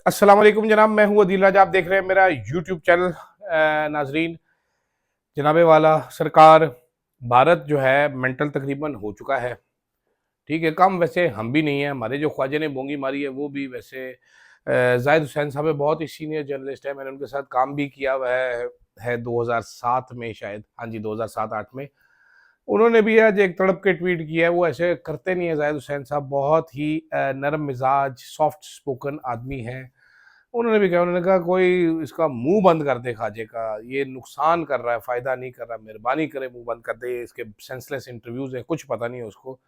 अस्सलाम वालेकुम जनाब, मैं हूँ अदील राजा। आप देख रहे हैं मेरा यूट्यूब चैनल। नाजरीन, जनाबे वाला सरकार, भारत जो है मेंटल तकरीबन हो चुका है। ठीक है, कम वैसे हम भी नहीं है, हमारे जो ख्वाजा ने बोंगी मारी है वो भी वैसे जाहिद हुसैन साहब है, बहुत ही सीनियर जर्नलिस्ट है, मैंने उनके साथ काम भी किया हुआ है 2007 में, शायद हाँ जी 2007-8 में। उन्होंने भी आज एक तड़प के ट्वीट किया है। वो ऐसे करते नहीं है जाहिद हुसैन साहब, बहुत ही नरम मिजाज सॉफ्ट स्पोकन आदमी है। उन्होंने भी कहा, उन्होंने कहा कोई इसका मुंह बंद कर दे खाजे का, ये नुकसान कर रहा है, फायदा नहीं कर रहा, मेहरबानी करे मुंह बंद कर दे, इसके सेंसलेस इंटरव्यूज है, कुछ पता नहीं है उसको।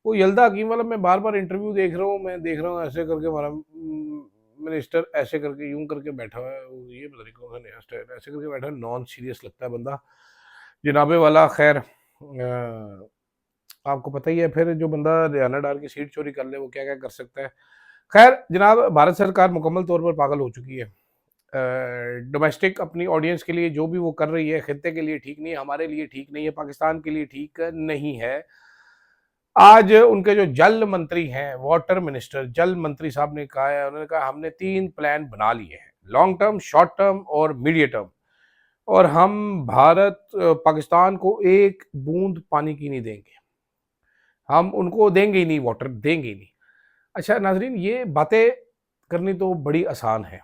वो यल्दा हकीम वाला मैं बार बार इंटरव्यू देख रहा हूँ, मैं देख रहा हूँ ऐसे करके हमारा मिनिस्टर ऐसे करके यूं करके बैठा हुआ है, ये पता नहीं कौन सा नया स्टाइल, ऐसे करके बैठा है, नॉन सीरियस लगता है बंदा जनाबे वाला। खैर आपको पता ही है, फिर जो बंदा रियाना डार की सीट चोरी कर ले वो क्या क्या कर सकता है। खैर जनाब, भारत सरकार मुकम्मल तौर पर पागल हो चुकी है। डोमेस्टिक अपनी ऑडियंस के लिए जो भी वो कर रही है, खित्ते के लिए ठीक नहीं है, हमारे लिए ठीक नहीं है, पाकिस्तान के लिए ठीक नहीं है। आज उनके जो जल मंत्री हैं, वाटर मिनिस्टर, जल मंत्री साहब ने कहा है, उन्होंने कहा हमने 3 प्लान बना लिए हैं, लॉन्ग टर्म, शॉर्ट टर्म और मीडियम टर्म। और हम भारत पाकिस्तान को एक बूंद पानी की नहीं देंगे, हम उनको देंगे ही नहीं, वाटर देंगे ही नहीं। अच्छा नाजरीन, ये बातें करनी तो बड़ी आसान है।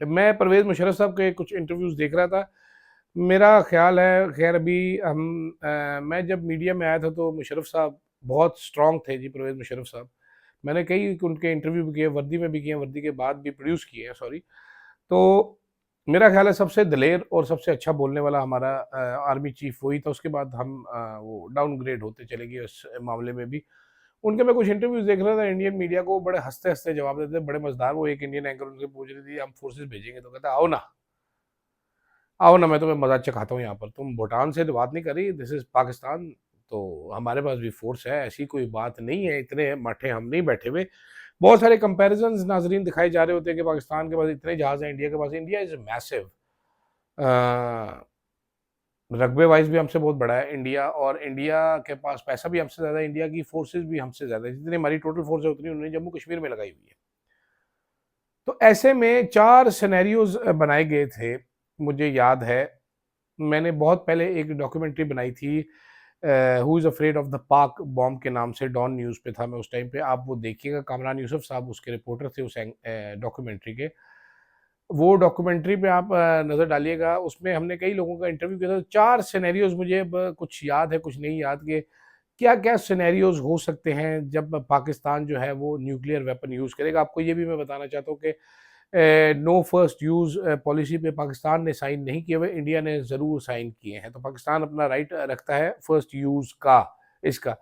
मैं परवेज़ मुशर्रफ साहब के कुछ इंटरव्यूज़ देख रहा था। मेरा ख़्याल है, ख़ैर अभी मैं जब मीडिया में आया था तो मुशर्रफ साहब बहुत स्ट्रॉन्ग थे जी, परवेज़ मुशर्रफ साहब। मैंने कई उनके इंटरव्यू भी किए, वर्दी में भी किए, वर्दी के बाद भी प्रोड्यूस किए हैं, सॉरी। तो मेरा ख़्याल है सबसे दलेर और सबसे अच्छा बोलने वाला हमारा आर्मी चीफ़ वही था। उसके बाद हम वो डाउनग्रेड होते चले गए उस मामले में भी। उनके मैं कुछ इंटरव्यूज़ देख रहा था, इंडियन मीडिया को बड़े हँसते-हँसते जवाब देते थे, बड़े मज़ेदार। वो एक इंडियन एंकर उनसे पूछ रही थी, हम फोर्सेस भेजेंगे? तो कहता, आओ ना, मैं तुम्हें मज़ा चखाता हूँ यहाँ पर। तुम भूटान से तो बात नहीं कर रही, दिस इज़ पाकिस्तान, तो हमारे पास भी फ़ोर्स है, ऐसी कोई बात नहीं है, इतने मठे हम नहीं बैठे हुए। बहुत सारे कंपैरिज़न्स नाज़रीन दिखाए जा रहे होते हैं कि पाकिस्तान के पास इतने जहाज़ हैं, इंडिया के पास, इंडिया इज़ मैसिव। अ, रकबे वाइज़ भी हमसे बहुत बड़ा है इंडिया, और इंडिया के पास पैसा भी हमसे ज़्यादा है, इंडिया की फ़ोर्सेस भी हमसे ज़्यादा है। जितनी हमारी टोटल फ़ोर्स है, उतनी उन्होंने जम्मू कश्मीर में लगाई हुई है। तो ऐसे में 4 सिनेरियोज़ बनाए गए थे, मुझे याद है। मैंने बहुत पहले एक डॉक्यूमेंट्री बनाई थी, who is afraid of the पाक बॉम्ब के नाम से, डॉन न्यूज़ पे था मैं उस टाइम पे। आप वो देखिएगा, कामरान यूसुफ साहब उसके रिपोर्टर थे उस डॉक्यूमेंट्री के। वो डॉक्यूमेंट्री पे आप नज़र डालिएगा, उसमें हमने कई लोगों का इंटरव्यू किया था। 4 सिनेरियोज़ मुझे अब कुछ याद है, कुछ नहीं याद, कि क्या-क्या सिनेरियोज़ हो सकते हैं जब पाकिस्तान जो है वो न्यूक्लियर वेपन यूज़ करेगा। आपको ये भी मैं बताना चाहता हूँ कि नो फर्स्ट यूज़ पॉलिसी पे पाकिस्तान ने साइन नहीं किए हुए, इंडिया ने ज़रूर साइन किए हैं। तो पाकिस्तान अपना राइट रखता है फर्स्ट यूज़ का, इसका।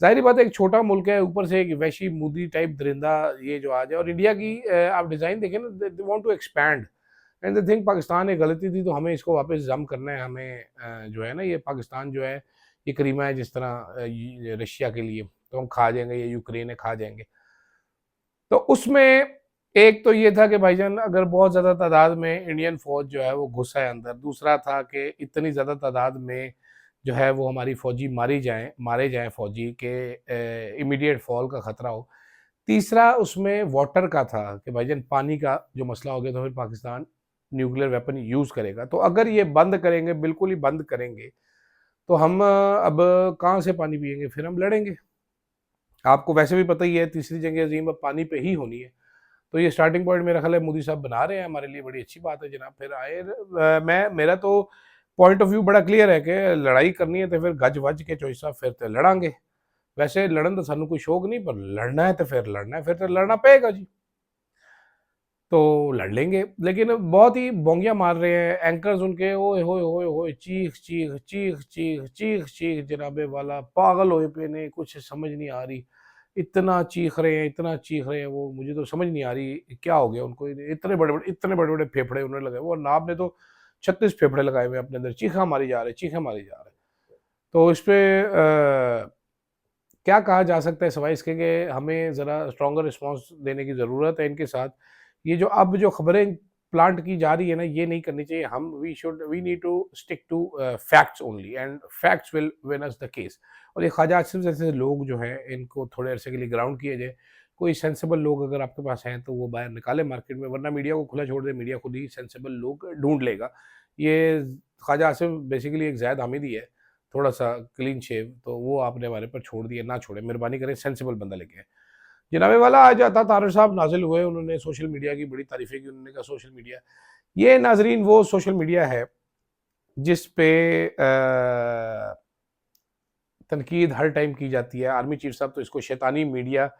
ज़ाहिर-सी बात है, एक छोटा मुल्क है, ऊपर से एक वहशी मूदी टाइप दरिंदा ये जो आ जाए, और इंडिया की आप डिज़ाइन देखें ना, they want to expand and they think Pakistan एक गलती थी तो हमें इसको वापस ज़म करना है। हमें जो है ना, ये पाकिस्तान जो है, ये करीमा है जिस तरह ये रशिया के लिए, तो हम खा जाएँगे, ये यूक्रेन है, खा जाएँगे। तो उसमें एक तो ये था कि भाईजान, अगर बहुत ज़्यादा तादाद में इंडियन फ़ौज जो है वो घुस आए अंदर। दूसरा था कि इतनी ज़्यादा तादाद में जो है वो हमारी फ़ौजी मारे जाएँ फ़ौजी, के इमीडिएट फ़ॉल का ख़तरा हो। तीसरा उसमें वाटर का था कि भाईजान पानी का जो मसला हो गया तो फिर पाकिस्तान न्यूक्लियर वेपन यूज़ करेगा। तो अगर ये बंद करेंगे, बिल्कुल ही बंद करेंगे, तो हम अब कहाँ से पानी पिएँगे? फिर हम लड़ेंगे। आपको वैसे भी पता ही है, तीसरी जंग अज़ीम अब पानी पे ही होनी है। तो ये स्टार्टिंग पॉइंट मेरा ख़्याल है मोदी साहब बना रहे हैं हमारे लिए, बड़ी अच्छी बात है जनाब। फिर आए मैं मेरा तो पॉइंट ऑफ व्यू बड़ा क्लियर है कि लड़ाई करनी है तो फिर गज वज के चोई साहब फिर तो लड़ांगे। वैसे लड़न का सानू कोई शौक नहीं, पर लड़ना है तो फिर लड़ना है, फिर तो लड़ना पड़ेगा जी। तो लड़ लेंगे, लेकिन बहुत ही बोंगियाँ मार रहे हैं एंकर्स उनके, ओए होए होए होए, चीख चीख चीख चीख चीख चीख, जनाबे वाला पागल होए पे ने, कुछ समझ नहीं आ रही। इतना चीख रहे हैं, इतना चीख रहे हैं, वो मुझे तो समझ नहीं आ रही क्या हो गया उनको। इतने बड़े बड़े फेफड़े उन्होंने लगाए, वो नाब ने तो 36 फेफड़े लगाए हुए हैं अपने अंदर, चीखा मारी जा रहे, चीखा मारी जा रहे। तो इस पे क्या कहा जा सकता है सिवाय इसके कि हमें ज़रा स्ट्रॉन्गर रिस्पॉन्स देने की ज़रूरत है इनके साथ। ये जो अब जो खबरें प्लांट की जा रही है ना, ये नहीं करनी चाहिए। हम we need to stick to facts only, and facts will win us the case. और ये ख्वाजा आसिफ जैसे लोग जो हैं, इनको थोड़े अरसे के लिए ग्राउंड किया जाए। कोई सेंसिबल लोग अगर आपके पास हैं तो वो बाहर निकाले मार्केट में, वरना मीडिया को खुला छोड़ दे, मीडिया खुद ही सेंसिबल लोग ढूंढ लेगा। ये ख्वाजा आसिफ बेसिकली एक ज़ैद हामिद ही है, थोड़ा सा क्लीन शेव, तो वो आपने हमारे पर छोड़ दिया, ना छोड़े, मेहरबानी करें, सेंसिबल बंदा लेके आए। जनाबे वाला आज अता तारड़ साहब नाजिल हुए, उन्होंने सोशल मीडिया की बड़ी तारीफें की, उन्होंने कहा सोशल मीडिया, ये नाजरीन वो सोशल मीडिया है जिस पे तनकीद हर टाइम की जाती है। आर्मी चीफ साहब तो इसको शैतानी मीडिया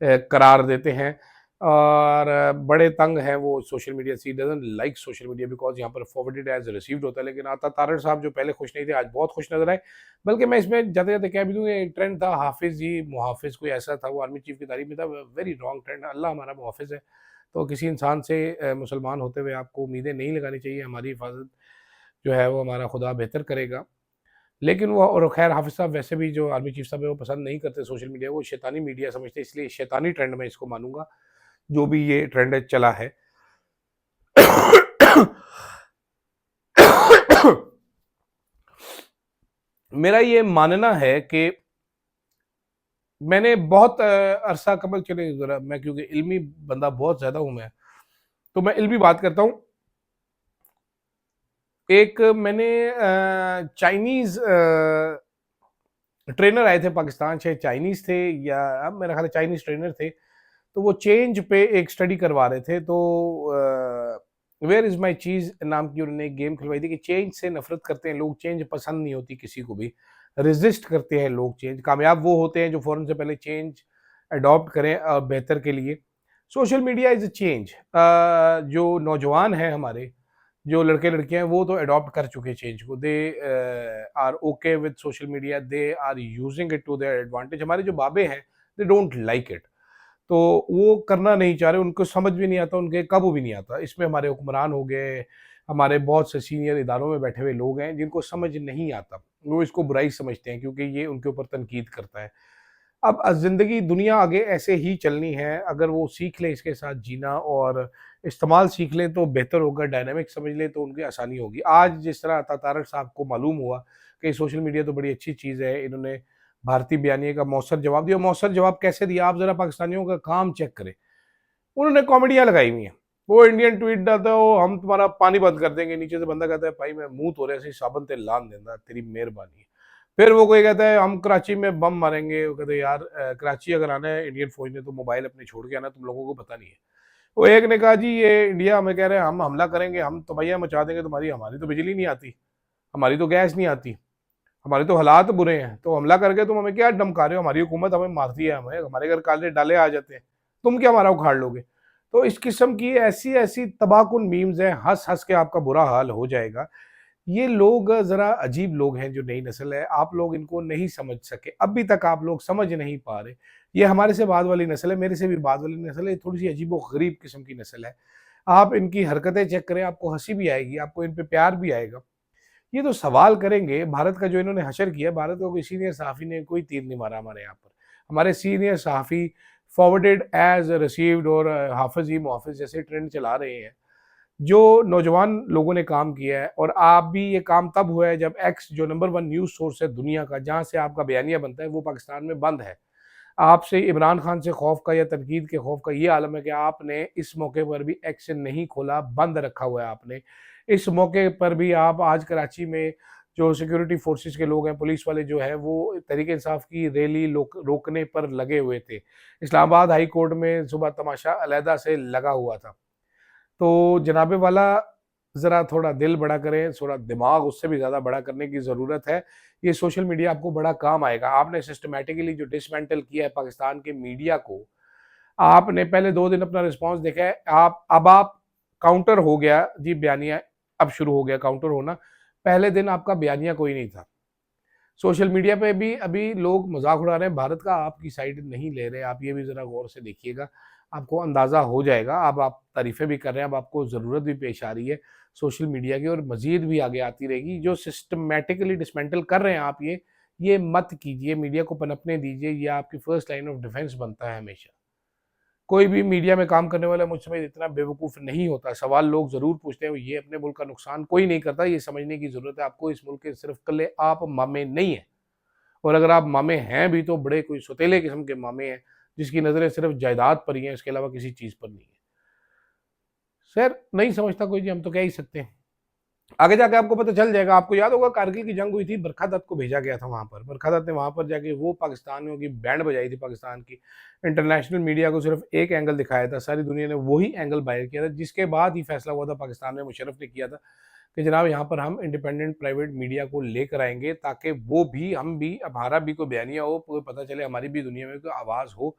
करार देते हैं, और बड़े तंग हैं वो सोशल मीडिया से, doesn't like social media because यहाँ पर फॉरवर्डेड एज रिसीव्ड होता है। लेकिन आता तारड़ साहब जो पहले खुश नहीं थे, आज बहुत खुश नजर आए। बल्कि मैं इसमें जाते जाते कह भी दूँ, एक ट्रेंड था हाफिज जी मुहाफिज, कोई ऐसा था, वो आर्मी चीफ की तारीफ में था, वेरी रॉन्ग ट्रेंड। अल्लाह हमारा मुहाफिज है, तो किसी इंसान से मुसलमान होते हुए आपको उम्मीदें नहीं लगानी चाहिए। हमारी हिफाजत जो है वो हमारा खुदा बेहतर करेगा। लेकिन वो, और खैर हाफिज साहब वैसे भी जो आर्मी चीफ साहब है वो पसंद नहीं करते सोशल मीडिया, वो शैतानी मीडिया समझते, इसलिए शैतानी ट्रेंड में इसको मानूंगा, जो भी ये ट्रेंड चला है। मेरा ये मानना है कि मैंने बहुत अरसा कबल, चले जरा मैं क्योंकि इल्मी बंदा बहुत ज्यादा हूं मैं, तो मैं इल्मी बात करता हूं। एक मैंने चाइनीज ट्रेनर आए थे पाकिस्तान से, चाइनीज थे या अब मेरा ख्याल है चाइनीज ट्रेनर थे, तो वो चेंज पे एक स्टडी करवा रहे थे। तो वेयर इज माई चीज नाम की उन्होंने एक गेम खिलवाई थी कि चेंज से नफरत करते हैं लोग, चेंज पसंद नहीं होती किसी को भी, रेजिस्ट करते हैं लोग चेंज, कामयाब वो होते हैं जो फौरन से पहले चेंज अडॉप्ट करें बेहतर के लिए। Social media is a change. जो नौजवान हैं हमारे, जो लड़के लड़कियां हैं, वो तो अडॉप्ट कर चुके चेंज को, they are okay with social media, they are using it to their advantage. हमारे जो बाबे हैं, दे डोंट लाइक इट, तो वो करना नहीं चाह रहे, उनको समझ भी नहीं आता, उनके काबू भी नहीं आता। इसमें हमारे हुक्मरान हो गए, हमारे बहुत से सीनियर इदारों में बैठे हुए लोग हैं जिनको समझ नहीं आता, वो इसको बुराई समझते हैं क्योंकि ये उनके ऊपर तनकीद करता है। अब ज़िंदगी दुनिया आगे ऐसे ही चलनी है, अगर वो सीख लें इसके साथ जीना और इस्तेमाल सीख लें तो बेहतर होगा, डायनामिक समझ लें तो उनकी आसानी होगी। आज जिस तरह अता तारड़ साहब को मालूम हुआ कि सोशल मीडिया तो बड़ी अच्छी चीज़ है, इन्होंने भारतीय बयानिए का मौसर जवाब दिया। मौसर जवाब कैसे दिया, आप ज़रा पाकिस्तानियों का काम चेक करें। उन्होंने कॉमेडियाँ लगाई हुई हैं, वो इंडियन ट्वीट डालता है, वो हम तुम्हारा पानी बंद कर देंगे, नीचे से बंदा कहता है भाई मैं मुंह धो रहे साबन ते लान देना, तेरी मेहरबानी है। फिर वो कोई कहता है हम कराची में बम मारेंगे, वो कहते हैं यार कराची अगर आना है इंडियन फौज ने तो मोबाइल अपने छोड़ के आना, तुम लोगों को पता नहीं है। वो एक ने कहा जी ये इंडिया हमें कह रहे हैं हम हमला करेंगे, हम तबाहियां मचा देंगे तुम्हारी, हमारी तो बिजली नहीं आती, हमारी तो गैस नहीं आती, हमारे तो हालात बुरे हैं, तो हमला करके तुम हमें क्या धमका रहे हो, हमारी हुकूमत हमें मारती है, हमें हमारे घर काले डाले आ जाते हैं, तुम क्या हमारा उखाड़ लोगे। तो इस किस्म की ऐसी ऐसी तबाहकुन मीम्स हैं, हंस हंस के आपका बुरा हाल हो जाएगा। ये लोग जरा अजीब लोग हैं, जो नई नस्ल है, आप लोग इनको नहीं समझ सके, अभी तक आप लोग समझ नहीं पा रहे। ये हमारे से बाद वाली नस्ल है, मेरे से भी बाद वाली नस्ल है, थोड़ी सी अजीब व गरीब किस्म की नस्ल है। आप इनकी हरकतें चेक करें, आपको हंसी भी आएगी, आपको इन पे प्यार भी आएगा। ये तो सवाल करेंगे, भारत का जो इन्होंने हशर किया, भारत का कोई सीनियर सहाफ़ी ने कोई तीर नहीं मारा हमारे यहाँ पर। हमारे सीनियर सहाफ़ी फॉरवर्डेड एज रिसीव्ड और हाफिज ही मुहाफिज जैसे ट्रेंड चला रहे हैं। जो नौजवान लोगों ने काम किया है, और आप भी, ये काम तब हुआ है जब एक्स जो नंबर 1 न्यूज़ सोर्स है दुनिया का, जहाँ से आपका बयानिया बनता है, वो पाकिस्तान में बंद है। आपसे इमरान खान से खौफ का या तनकीद के खौफ का ये आलम है कि आपने इस मौके पर भी एक्शन नहीं खोला, बंद रखा हुआ है आपने। इस मौके पर भी आप आज कराची में जो सिक्योरिटी फोर्सेस के लोग हैं, पुलिस वाले जो है, वो तहरीक इंसाफ की रैली रोकने पर लगे हुए थे। इस्लामाबाद हाई कोर्ट में सुबह तमाशा अलहदा से लगा हुआ था। तो जनाबे वाला ज़रा थोड़ा दिल बड़ा करें, थोड़ा दिमाग उससे भी ज़्यादा बड़ा करने की ज़रूरत है। ये सोशल मीडिया आपको बड़ा काम आएगा। आपने सिस्टमैटिकली जो डिसमेंटल किया है पाकिस्तान के मीडिया को, आपने पहले 2 दिन अपना रिस्पॉन्स देखा है, आप काउंटर हो गया जी बयानिया, अब शुरू हो गया काउंटर होना। पहले दिन आपका बयानिया कोई नहीं था। सोशल मीडिया पे भी अभी लोग मजाक उड़ा रहे हैं, भारत का आपकी साइड नहीं ले रहे। आप ये भी ज़रा गौर से देखिएगा, आपको अंदाज़ा हो जाएगा। अब आप तारीफ़ें भी कर रहे हैं, अब आपको ज़रूरत भी पेश आ रही है सोशल मीडिया की, और मज़ीद भी आगे आती रहेगी। जो सिस्टमैटिकली डिसमेंटल कर रहे हैं आप, ये मत कीजिए, मीडिया को पनपने दीजिए। ये आपकी फर्स्ट लाइन ऑफ डिफेंस बनता है हमेशा। कोई भी मीडिया में काम करने वाला मुझ समय इतना बेवकूफ़ नहीं होता। सवाल लोग ज़रूर पूछते हैं, ये अपने मुल्क का नुकसान कोई नहीं करता। ये समझने की ज़रूरत है आपको, इस मुल्क के सिर्फ कल्ले आप मामे नहीं हैं, और अगर आप मामे हैं भी तो बड़े कोई सौतेले किस्म के मामे हैं, जिसकी नज़रें सिर्फ जायदाद पर ही हैं, इसके अलावा किसी चीज़ पर नहीं है। खैर नहीं समझता कोई जी, हम तो कह ही सकते हैं। आगे जाके आपको पता चल जाएगा। आपको याद होगा कारगिल की जंग हुई थी, बरखा दत्त को भेजा गया था वहाँ पर। बरखा दत्त ने वहाँ पर जाके वो पाकिस्तानियों की बैंड बजाई थी पाकिस्तान की। इंटरनेशनल मीडिया को सिर्फ एक एंगल दिखाया था, सारी दुनिया ने वही एंगल बाहर किया था, जिसके बाद ही फैसला हुआ था पाकिस्तान में, मुशर्रफ ने किया था कि जनाब यहाँ पर हम इंडिपेंडेंट प्राइवेट मीडिया को लेकर आएंगे, ताकि वो भी, हम भी, हमारा भी कोई बयानिया हो, कोई पता चले, हमारी भी दुनिया में कोई आवाज़ हो।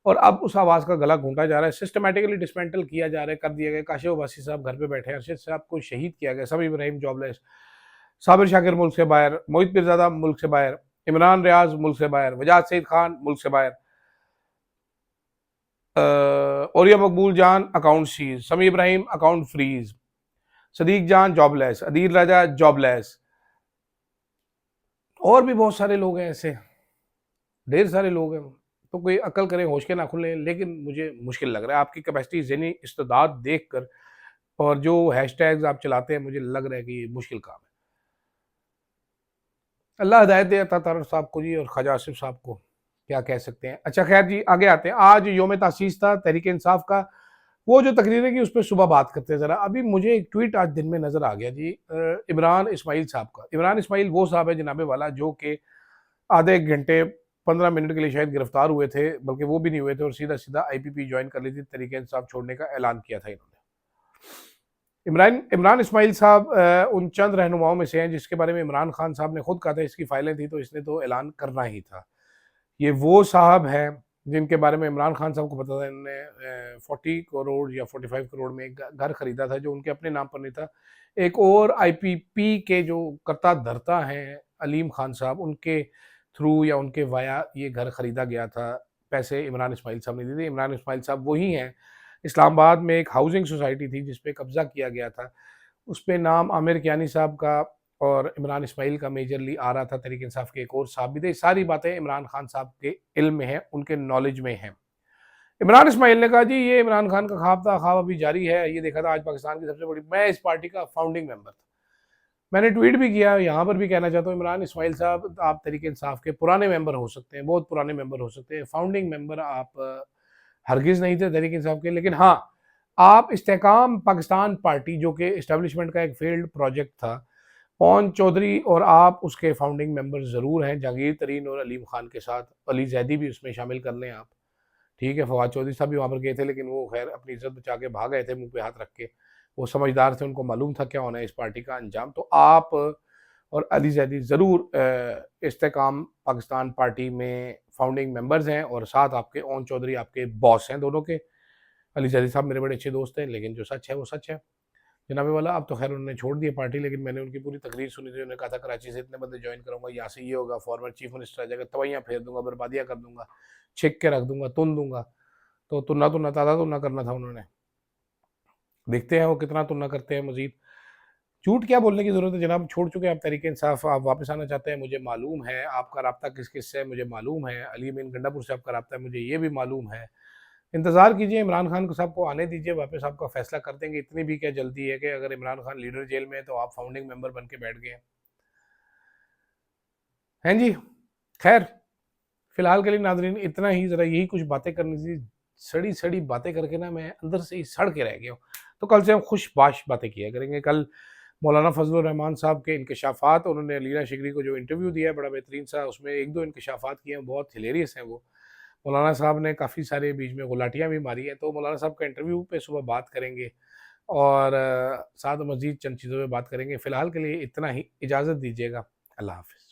और अब उस आवाज़ का गला घोंटा जा रहा है, सिस्टमैटिकली डिसमेंटल किया जा रहा है, कर दिया गया। काशिफ अब्बासी साहब घर पे बैठे हैं, अरशद साहब को शहीद किया गया, समी इब्राहिम जॉबलेस, साबिर शाकिर मुल्क से बाहर, मोहित पीरजादा मुल्क से बाहर, इमरान रियाज मुल्क से बाहर, वजाद सईद खान मुल्क से बाहर, औरिया मकबूल जान अकाउंट सीज, समी इब्राहिम अकाउंट फ्रीज, सदीक जान जॉबलेस, अदील राजा जॉबलेस, और भी बहुत सारे लोग हैं ऐसे, ढेर सारे लोग हैं। तो कोई अकल करें, होश के नाखुन लें, लेकिन मुझे मुश्किल लग रहा है आपकी कैपेसिटी, ज़हनी इस्तेदाद देख कर, और जो हैशटैग्स आप चलाते हैं, मुझे लग रहा है कि ये मुश्किल काम है। अल्लाह हिदायत दे अता तारड़ साहब को जी, और ख्वाजा आसिफ साहब को, क्या कह सकते हैं। अच्छा खैर जी, आगे आते हैं। आज योम तासीस था तहरीक इंसाफ का। वो जो तकरीरें की उस पर सुबह बात करते हैं ज़रा। अभी मुझे एक ट्वीट आज दिन में नज़र आ गया जी, इमरान इस्माइल साहब का। इमरान इस्माइल वो साहब है जनाबे वाला, जो कि आधे एक घंटे 15 मिनट के लिए शायद गिरफ्तार हुए थे, बल्कि वो भी नहीं हुए थे, और सीधा सीधा IPP ज्वाइन कर ली थी, तहरीक इंसाफ छोड़ने का ऐलान किया था इन्होंने। इमरान इमरान इस्माइल साहब उन चंद रहनुमाओं में से हैं जिसके बारे में इमरान खान साहब ने खुद कहा था इसकी फाइलें थी, तो इसने तो ऐलान करना ही था। ये वो साहब हैं जिनके बारे में इमरान खान साहब को पता था, इन्होंने 40 करोड़ या 45 करोड़ में एक घर खरीदा था, जो उनके अपने नाम पर नहीं था। एक और IPP के जो कर्ता धर्ता हैं अलीम खान साहब, उनके थ्रू या उनके वाया ये घर खरीदा गया था। पैसे इमरान इस्माइल साहब ने दिए थे। इमरान इस्माइल साहब वही हैं, इस्लामाबाद में एक हाउसिंग सोसाइटी थी जिस पे कब्जा किया गया था, उस पे नाम आमिर कियानी साहब का और इमरान इस्माइल का मेजरली आ रहा था। तहरीक इंसाफ के एक और साहब भी थे। सारी बातें इमरान खान साहब के इल्म में हैं, उनके नॉलेज में हैं। इमरान इस्माइल ने कहा जी ये इमरान खान का ख्वाब था, ख्वाब अभी जारी है। ये देखा था आज पाकिस्तान की सबसे बड़ी, मैं इस पार्टी का फाउंडिंग मेंबर था, मैंने ट्वीट भी किया, यहाँ पर भी कहना चाहता हूँ, इमरान इस्माइल साहब आप तहरीक इंसाफ के पुराने मेंबर हो सकते हैं, बहुत पुराने मेंबर हो सकते हैं, फाउंडिंग मेंबर आप हरगिज़ नहीं थे तहरीक इंसाफ के, लेकिन हाँ, आप इस्तेहकाम पाकिस्तान पार्टी, जो कि इस्टेब्लिशमेंट का एक फेल्ड प्रोजेक्ट था, पवन चौधरी और आप उसके फाउंडिंग मेंबर ज़रूर हैं, जहांगीर तरीन और अलीम खान के साथ। अली जैदी भी उसमें शामिल कर लें आप, ठीक है। फवाद चौधरी साहब भी वहाँ पर गए थे, लेकिन वो खैर अपनी इज्जत बचा के भाग गए थे मुंह पे हाथ रख के। वो समझदार थे, उनको मालूम था क्या होना है इस पार्टी का अंजाम। तो आप और अली जैदी ज़रूर इस्तेहकाम पाकिस्तान पार्टी में फाउंडिंग मेंबर्स हैं, और साथ आपके ओन चौधरी आपके बॉस हैं दोनों के। अली जैदी साहब मेरे बड़े अच्छे दोस्त हैं, लेकिन जो सच है वो सच है जनाबे वाला। अब तो खैर उन्होंने छोड़ दी पार्टी, लेकिन मैंने उनकी पूरी तकरीर सुनी थी। उन्होंने कहा था कराची से इतने बंदे ज्वाइन करूंगा, यहाँ से ये होगा, फॉर्मर चीफ मिनिस्टर आ जाएगा, तवैयाँ फेर दूंगा, बर्बादियाँ कर दूंगा, छिक के रख दूंगा, तुन दूंगा। तो तुन्ना तुन्ना ताज़ा तुन्ना करना था उन्होंने। देखते हैं वो कितना तुन्ना करते हैं मजीद। झूठ क्या बोलने की ज़रूरत है जनाब, छोड़ चुके हैं आप तहरीक इंसाफ, आप वापस आना चाहते हैं, मुझे मालूम है। आपका राब्ता किस किस से है मुझे मालूम है। अली अमीन गंडापुर से आपका राब्ता है, मुझे ये भी मालूम है। इंतज़ार कीजिए, इमरान खान को साहब को आने दीजिए वापस, आपका फैसला कर देंगे। इतनी भी क्या जल्दी है कि अगर इमरान खान लीडर जेल में है तो आप फाउंडिंग मेंबर बन के बैठ गए हैं जी। खैर फिलहाल के लिए नाजरीन इतना ही, ज़रा यही कुछ बातें करनी थी। सड़ी सड़ी बातें करके ना मैं अंदर से ही सड़ के रह गया हूँ। तो कल से हम खुशबाश बातें किया करेंगे। कल मौलाना फजलुर रहमान साहब के इंकशाफात, उन्होंने अलीना शिगरी को जो इंटरव्यू दिया है बड़ा बेहतरीन सा, उसमें एक दो इंकशाफात किए हैं, बहुत हिलेरियस हैं वो। मौलाना साहब ने काफ़ी सारे बीच में गुलाटियाँ भी मारी हैं, तो मौलाना साहब का इंटरव्यू पे सुबह बात करेंगे, और साथ मज़ीद चंद चीज़ों पे बात करेंगे। फ़िलहाल के लिए इतना ही, इजाज़त दीजिएगा। अल्लाह हाफ़िज़।